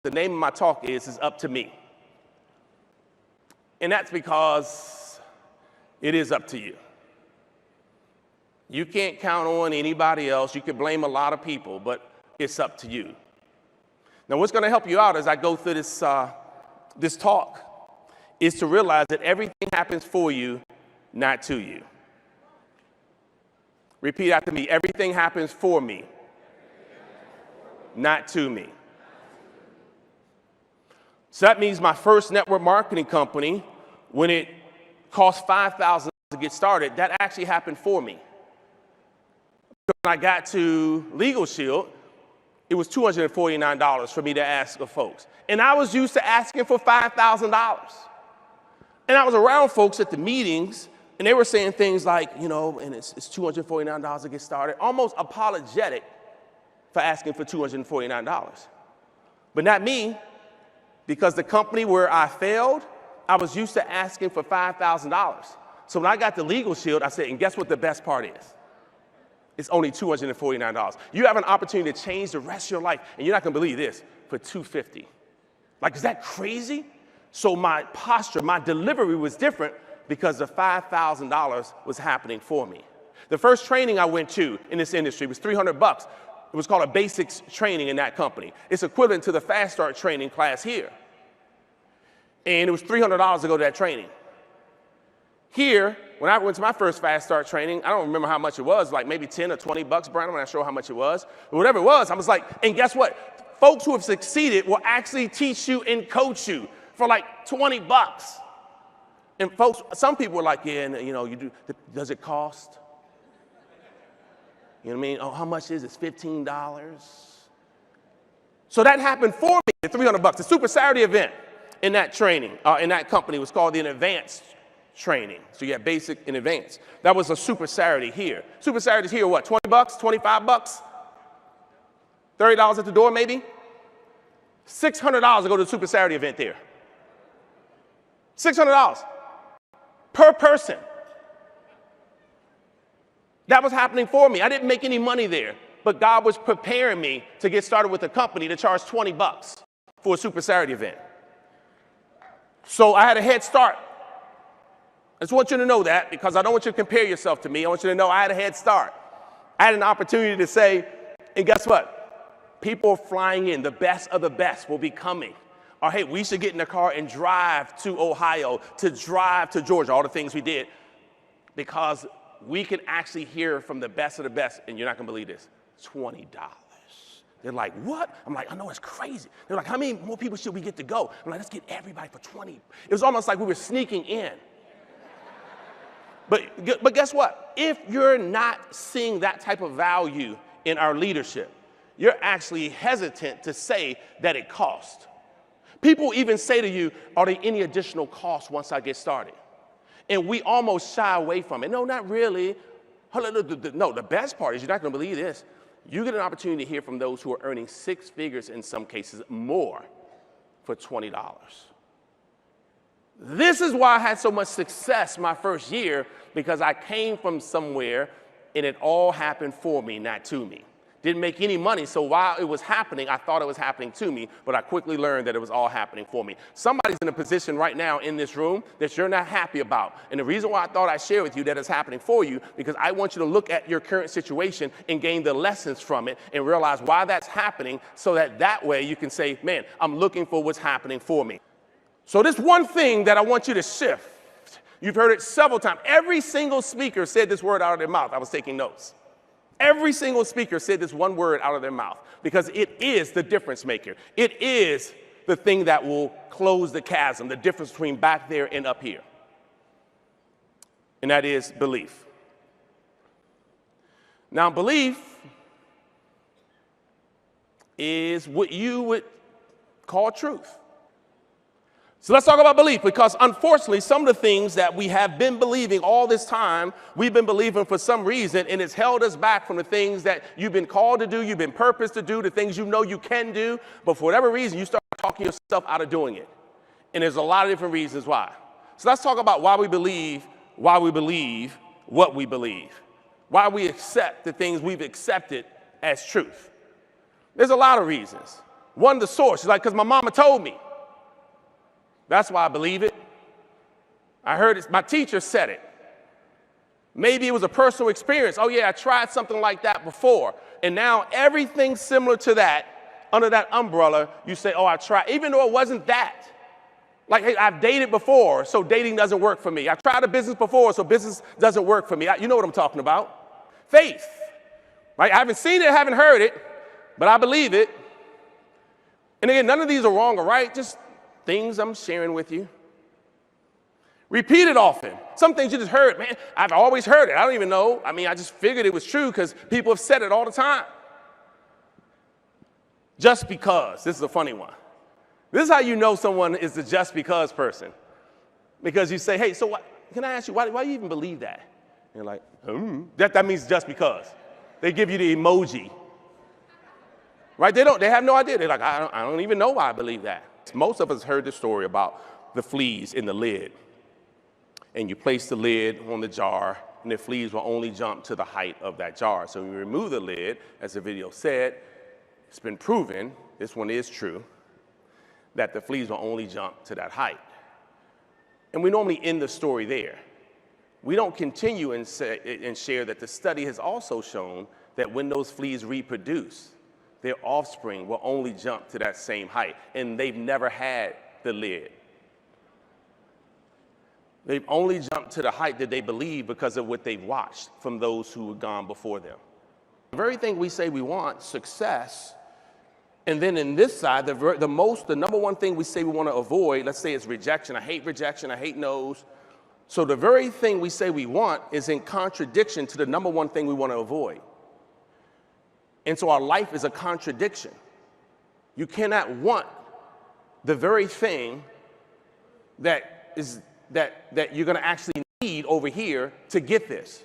the name of my talk is Up to Me. And that's because it is up to you. You can't count on anybody else. You can blame a lot of people, but it's up to you. Now, what's going to help you out as I go through this talk is to realize that everything happens for you, not to you. Repeat after me. Everything happens for me, not to me. So that means my first network marketing company, when it cost $5,000 to get started, that actually happened for me. When I got to LegalShield, it was $249 for me to ask of folks. And I was used to asking for $5,000. And I was around folks at the meetings, and they were saying things like, and it's $249 to get started, almost apologetic for asking for $249. But not me, because the company where I failed, I was used to asking for $5,000. So when I got to LegalShield, I said, and guess what the best part is? It's only $249. You have an opportunity to change the rest of your life, and you're not going to believe this, for $250. Like, is that crazy? So my posture, my delivery was different because the $5,000 was happening for me. The first training I went to in this industry was $300. It was called a basics training in that company. It's equivalent to the Fast Start training class here. And it was $300 to go to that training. Here, when I went to my first Fast Start training, I don't remember how much it was, like maybe 10 or 20 bucks, Brian. I'm not sure how much it was. But whatever it was, I was like, and guess what? Folks who have succeeded will actually teach you and coach you for like 20 bucks. And folks, some people were like, yeah, you do, does it cost? You know what I mean? Oh, how much is it? It's $15. So that happened for me at $300. The Super Saturday event in that training, in that company was called the Advanced Training. So you have basic and advanced. That was a Super Saturday here. Super Saturdays here, what, 20 bucks, 25 bucks? $30 at the door, maybe? $600 to go to the Super Saturday event there. $600 per person. That was happening for me. I didn't make any money there, but God was preparing me to get started with a company to charge 20 bucks for a Super Saturday event. So I had a head start. I just want you to know that, because I don't want you to compare yourself to me. I want you to know I had a head start. I had an opportunity to say, and guess what? People are flying in. The best of the best will be coming. Or, hey, we should get in the car and drive to Ohio, to drive to Georgia, all the things we did, because we can actually hear from the best of the best, and you're not going to believe this, $20. They're like, what? I'm like, I know, it's crazy. They're like, how many more people should we get to go? I'm like, let's get everybody for 20. It was almost like we were sneaking in. But guess what? If you're not seeing that type of value in our leadership, you're actually hesitant to say that it costs. People even say to you, are there any additional costs once I get started? And we almost shy away from it. No, not really. No, the best part is, you're not going to believe this. You get an opportunity to hear from those who are earning six figures, in some cases more, for $20. This is why I had so much success my first year, because I came from somewhere and it all happened for me, not to me. Didn't make any money, so while it was happening, I thought it was happening to me, but I quickly learned that it was all happening for me. Somebody's in a position right now in this room that you're not happy about. And the reason why I thought I'd share with you that it's happening for you, because I want you to look at your current situation and gain the lessons from it and realize why that's happening, so that way you can say, man, I'm looking for what's happening for me. So this one thing that I want you to shift, you've heard it several times. Every single speaker said this word out of their mouth. I was taking notes. Every single speaker said this one word out of their mouth, because it is the difference maker. It is the thing that will close the chasm, the difference between back there and up here. And that is belief. Now, belief is what you would call truth. So let's talk about belief, because unfortunately, some of the things that we have been believing all this time, we've been believing for some reason, and it's held us back from the things that you've been called to do, you've been purposed to do, the things you know you can do, but for whatever reason, you start talking yourself out of doing it. And there's a lot of different reasons why. So let's talk about why we believe what we believe, why we accept the things we've accepted as truth. There's a lot of reasons. One, the source. She's like, because my mama told me. That's why I believe it. I heard it, my teacher said it. Maybe it was a personal experience. Oh yeah, I tried something like that before. And now everything similar to that, under that umbrella, you say, oh, I tried, even though it wasn't that. Like, hey, I've dated before, so dating doesn't work for me. I've tried a business before, so business doesn't work for me. You know what I'm talking about. Faith, right? I haven't seen it, I haven't heard it, but I believe it. And again, none of these are wrong or right, just things I'm sharing with you. Repeat it often. Some things you just heard, man, I've always heard it. I don't even know. I mean, I just figured it was true because people have said it all the time. Just because. This is a funny one. This is how you know someone is the just because person. Because you say, hey, so can I ask you, why do you even believe that? And you're like, that means just because. They give you the emoji. Right? They have no idea. They're like, I don't even know why I believe that. Most of us heard the story about the fleas in the lid. And you place the lid on the jar, and the fleas will only jump to the height of that jar. So when you remove the lid, as the video said, it's been proven, this one is true, that the fleas will only jump to that height. And we normally end the story there. We don't continue and share that the study has also shown that when those fleas reproduce, their offspring will only jump to that same height, and they've never had the lid. They've only jumped to the height that they believe because of what they've watched from those who have gone before them. The very thing we say we want, success, and then in this side, the number one thing we say we want to avoid, let's say it's rejection. I hate no's. So the very thing we say we want is in contradiction to the number one thing we want to avoid. And so our life is a contradiction. You cannot want the very thing that you're going to actually need over here to get this.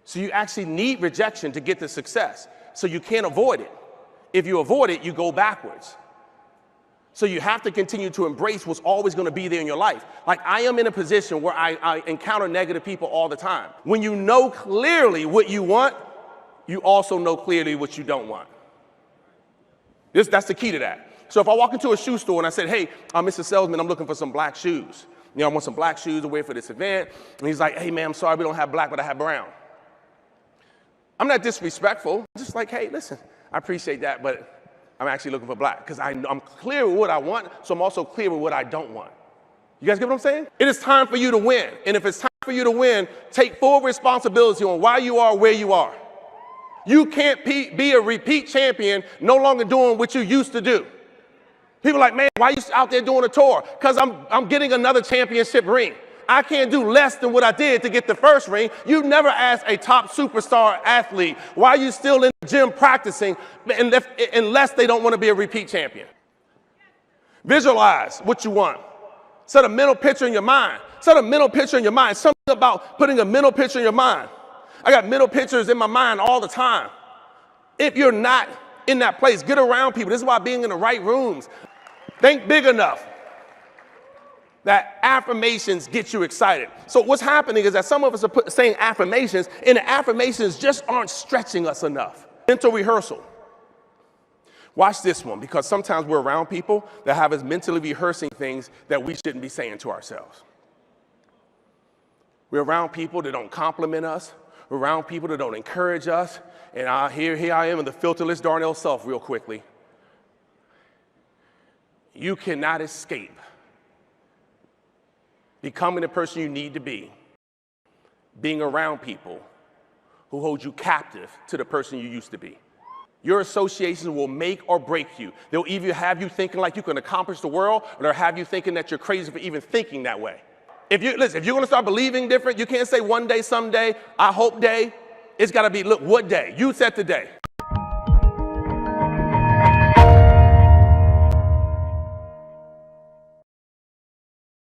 So you actually need rejection to get the success. So you can't avoid it. If you avoid it, you go backwards. So you have to continue to embrace what's always going to be there in your life. Like I am in a position where I encounter negative people all the time. When you know clearly what you want, you also know clearly what you don't want. That's the key to that. So if I walk into a shoe store and I said, hey, Mr. Salesman, I'm looking for some black shoes. You know, I want some black shoes to wear for this event. And he's like, hey, man, I'm sorry we don't have black, but I have brown. I'm not disrespectful. I'm just like, hey, listen, I appreciate that, but I'm actually looking for black because I'm clear with what I want, so I'm also clear with what I don't want. You guys get what I'm saying? It is time for you to win. And if it's time for you to win, take full responsibility on why you are where you are. You can't be a repeat champion no longer doing what you used to do. People are like, man, why are you out there doing a tour? Because I'm getting another championship ring. I can't do less than what I did to get the first ring. You never ask a top superstar athlete, why are you still in the gym practicing unless they don't want to be a repeat champion? Visualize what you want. Set a mental picture in your mind. Set a mental picture in your mind. Something about putting a mental picture in your mind. I got mental pictures in my mind all the time. If you're not in that place, get around people. This is why being in the right rooms. Think big enough that affirmations get you excited. So what's happening is that some of us are saying affirmations, and the affirmations just aren't stretching us enough. Mental rehearsal. Watch this one, because sometimes we're around people that have us mentally rehearsing things that we shouldn't be saying to ourselves. We're around people that don't compliment us. We're around people that don't encourage us. And here I am in the filterless Darnell Self real quickly. You cannot escape becoming the person you need to be, being around people who hold you captive to the person you used to be. Your associations will make or break you. They'll either have you thinking like you can accomplish the world, or they'll have you thinking that you're crazy for even thinking that way. If you're going to start believing different, you can't say one day, someday, I hope day. It's got to be, look, what day? You set the day.